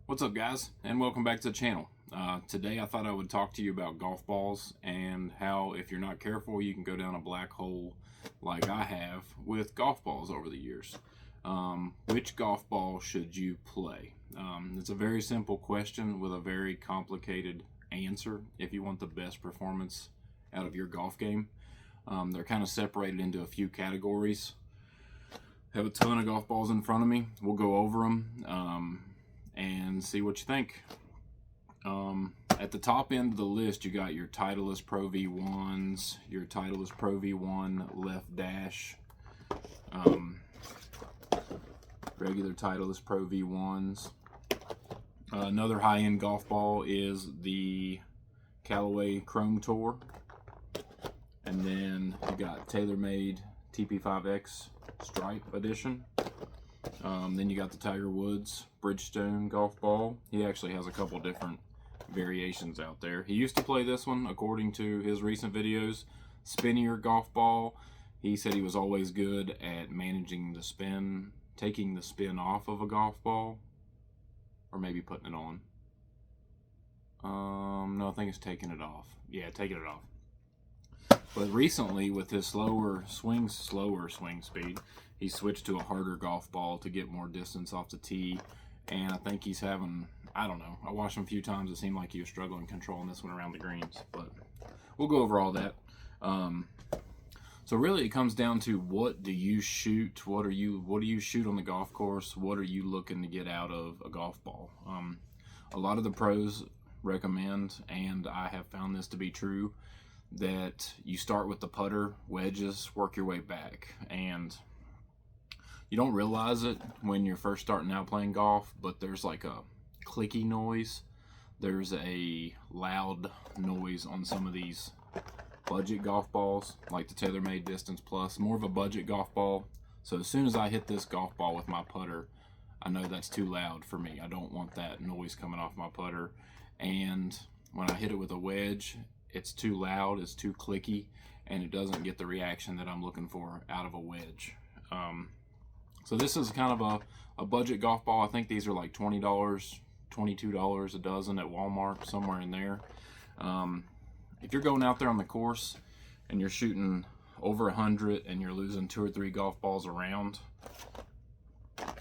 What's up, guys, and welcome back to the channel. Today I thought I would talk to you about golf balls and how, if you're not careful, you can go down a black hole like I have with golf balls over the years. Which golf ball should you play? It's a very simple question with a very complicated answer if you want the best performance out of your golf game. They're kind of separated into a few categories. I have a ton of golf balls in front of me. We'll go over them and see what you think. At the top end of the list, you got your Titleist Pro V1s, your Titleist Pro V1 left dash, regular Titleist Pro V1s. Another high-end golf ball is the Callaway Chrome Tour, and then you got TaylorMade TP5X Stripe Edition. Then you got the Tiger Woods Bridgestone golf ball. He actually has a couple different variations out there. He used to play this one, according to his recent videos, spinnier golf ball. He said he was always good at managing the spin, taking the spin off of a golf ball, or maybe putting it on. No, I think it's taking it off. Yeah, taking it off. But recently, with his slower swing speed, he switched to a harder golf ball to get more distance off the tee. And I think he's having, I don't know, I watched him a few times. It seemed like he was struggling controlling this one around the greens. But we'll go over all that. So really, it comes down to, what do you shoot? What do you shoot on the golf course? What are you looking to get out of a golf ball? A lot of the pros recommend, and I have found this to be true, that you start with the putter, wedges, work your way back. And you don't realize it when you're first starting out playing golf, but there's like a clicky noise. There's a loud noise on some of these budget golf balls, like the TaylorMade Distance Plus, more of a budget golf ball. So as soon as I hit this golf ball with my putter, I know that's too loud for me. I don't want that noise coming off my putter. And when I hit it with a wedge, it's too loud, it's too clicky, and it doesn't get the reaction that I'm looking for out of a wedge. So this is kind of a budget golf ball. I think these are like $20, $22 a dozen at Walmart, somewhere in there. If you're going out there on the course and you're shooting over 100 and you're losing 2 or 3 golf balls around,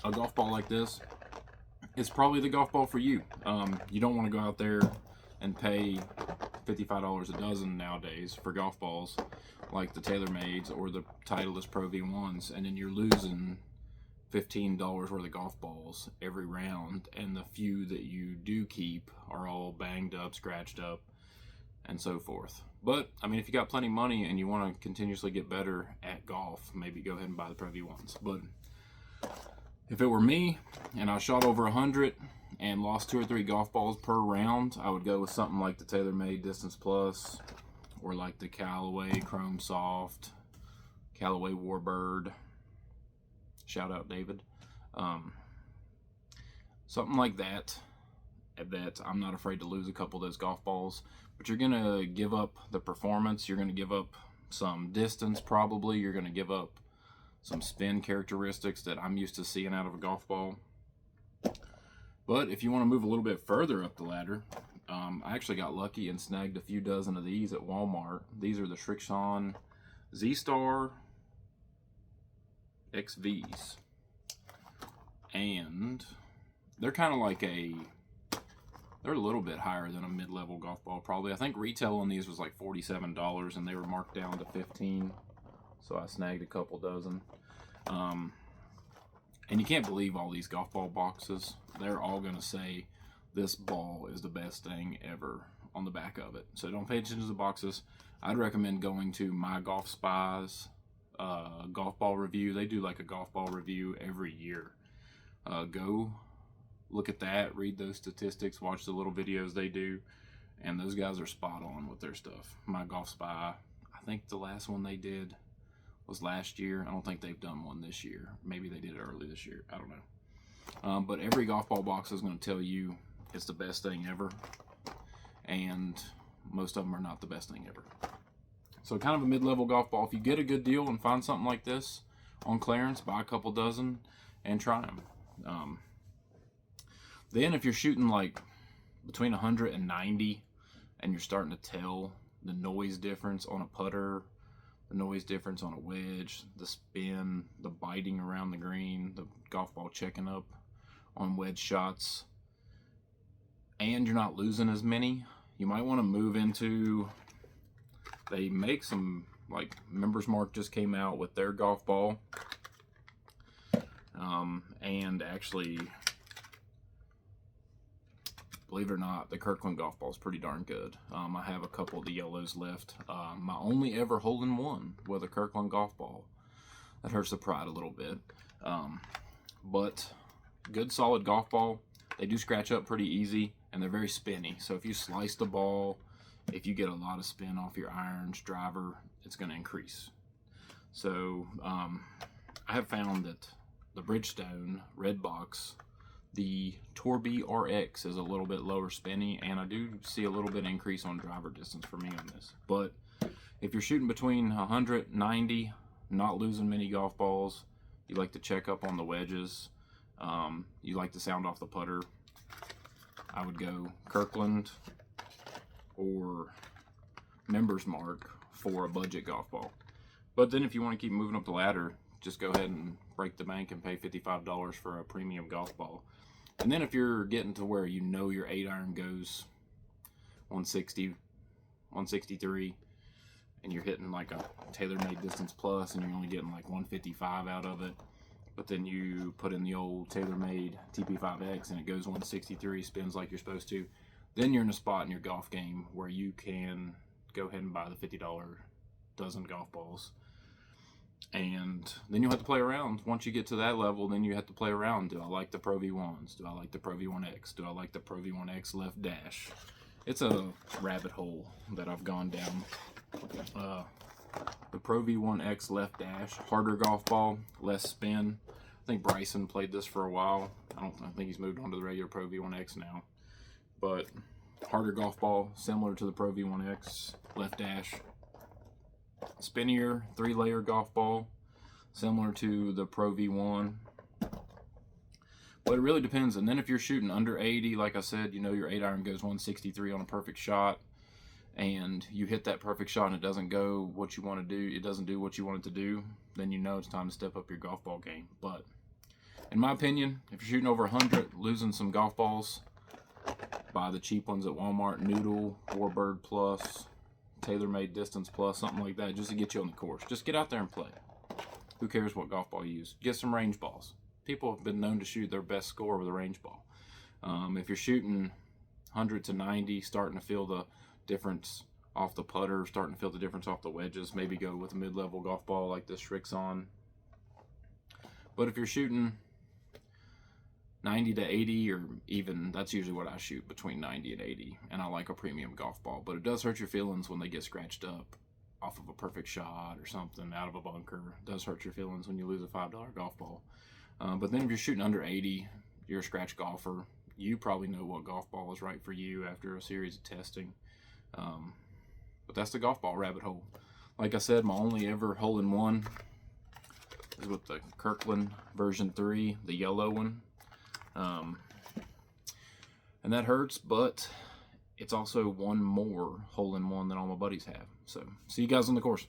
a golf ball like this is probably the golf ball for you. You don't want to go out there and pay $55 a dozen nowadays for golf balls like the TaylorMades or the Titleist Pro V1s, and then you're losing $15 worth of golf balls every round, and the few that you do keep are all banged up, scratched up, and so forth. But I mean, if you got plenty of money and you want to continuously get better at golf, maybe go ahead and buy the Pro V1s. But if it were me and I shot over 100 and lost 2 or 3 golf balls per round, I would go with something like the TaylorMade Distance Plus, or like the Callaway Chrome Soft, Callaway Warbird. Shout out David. Something like that I'm not afraid to lose a couple of those golf balls. But you're gonna give up the performance. You're gonna give up some distance, probably. You're gonna give up some spin characteristics that I'm used to seeing out of a golf ball. But if you want to move a little bit further up the ladder, I actually got lucky and snagged a few dozen of these at Walmart. These are the Srixon Z-Star XVs. And they're kind of like they're a little bit higher than a mid-level golf ball, probably. I think retail on these was like $47, and they were marked down to $15. So I snagged a couple dozen. And you can't believe all these golf ball boxes. They're all going to say this ball is the best thing ever on the back of it. So don't pay attention to the boxes. I'd recommend going to My Golf Spy's golf ball review. They do like a golf ball review every year. Go look at that, read those statistics, watch the little videos they do, and those guys are spot on with their stuff. My Golf Spy, I think the last one they did was last year. I don't think they've done one this year. Maybe they did it early this year. I don't know. But every golf ball box is going to tell you it's the best thing ever, and most of them are not the best thing ever. So kind of a mid-level golf ball. If you get a good deal and find something like this on clearance, buy a couple dozen and try them. Then if you're shooting like between 100 and 90 and you're starting to tell the noise difference on a putter, the noise difference on a wedge, the spin, the biting around the green, the golf ball checking up on wedge shots, and you're not losing as many, you might want to move into, they make some, like Members Mark just came out with their golf ball, and actually, believe it or not, the Kirkland golf ball is pretty darn good. I have a couple of the yellows left. My only ever hole-in-one with a Kirkland golf ball. That hurts the pride a little bit. But good solid golf ball. They do scratch up pretty easy, and they're very spinny. So if you slice the ball, if you get a lot of spin off your irons, driver, it's going to increase. So I have found that the Bridgestone red box, the Torby RX, is a little bit lower spinny, and I do see a little bit increase on driver distance for me on this. But if you're shooting between 190, not losing many golf balls, you like to check up on the wedges, you like to sound off the putter, I would go Kirkland or Members Mark for a budget golf ball. But then if you want to keep moving up the ladder, just go ahead and break the bank and pay $55 for a premium golf ball. And then if you're getting to where you know your 8-iron goes 160, 163, and you're hitting like a TaylorMade Distance Plus and you're only getting like 155 out of it, but then you put in the old TaylorMade TP5X and it goes 163, spins like you're supposed to, then you're in a spot in your golf game where you can go ahead and buy the $50 dozen golf balls. And then you'll have to play around. Once you get to that level, then you have to play around. Do I like the Pro V1s? Do I like the Pro V1X? Do I like the Pro V1X left dash? It's a rabbit hole that I've gone down. The Pro V1X left dash, harder golf ball, less spin. I think Bryson played this for a while. I think he's moved on to the regular Pro V1X now. But harder golf ball, similar to the Pro V1X left dash. Spinnier 3-layer golf ball, similar to the Pro V1. But it really depends. And then if you're shooting under 80, like I said, you know your 8-iron goes 163 on a perfect shot, and you hit that perfect shot and it doesn't go what you want to do, it doesn't do what you want it to do, then you know it's time to step up your golf ball game. But in my opinion, if you're shooting over 100, losing some golf balls, buy the cheap ones at Walmart, Noodle, Warbird Plus, TaylorMade Distance Plus, something like that, just to get you on the course. Just get out there and play. Who cares what golf ball you use? Get some range balls. People have been known to shoot their best score with a range ball. If you're shooting 100 to 90, starting to feel the difference off the putter, starting to feel the difference off the wedges, maybe go with a mid-level golf ball like this Srixon. But if you're shooting 90 to 80, or even, that's usually what I shoot, between 90 and 80, and I like a premium golf ball. But it does hurt your feelings when they get scratched up off of a perfect shot or something, out of a bunker. It does hurt your feelings when you lose a $5 golf ball. But then if you're shooting under 80, you're a scratch golfer, you probably know what golf ball is right for you after a series of testing. But that's the golf ball rabbit hole. Like I said, my only ever hole-in-one is with the Kirkland version 3, the yellow one. And that hurts, but it's also one more hole-in-one than all my buddies have. So, see you guys on the course.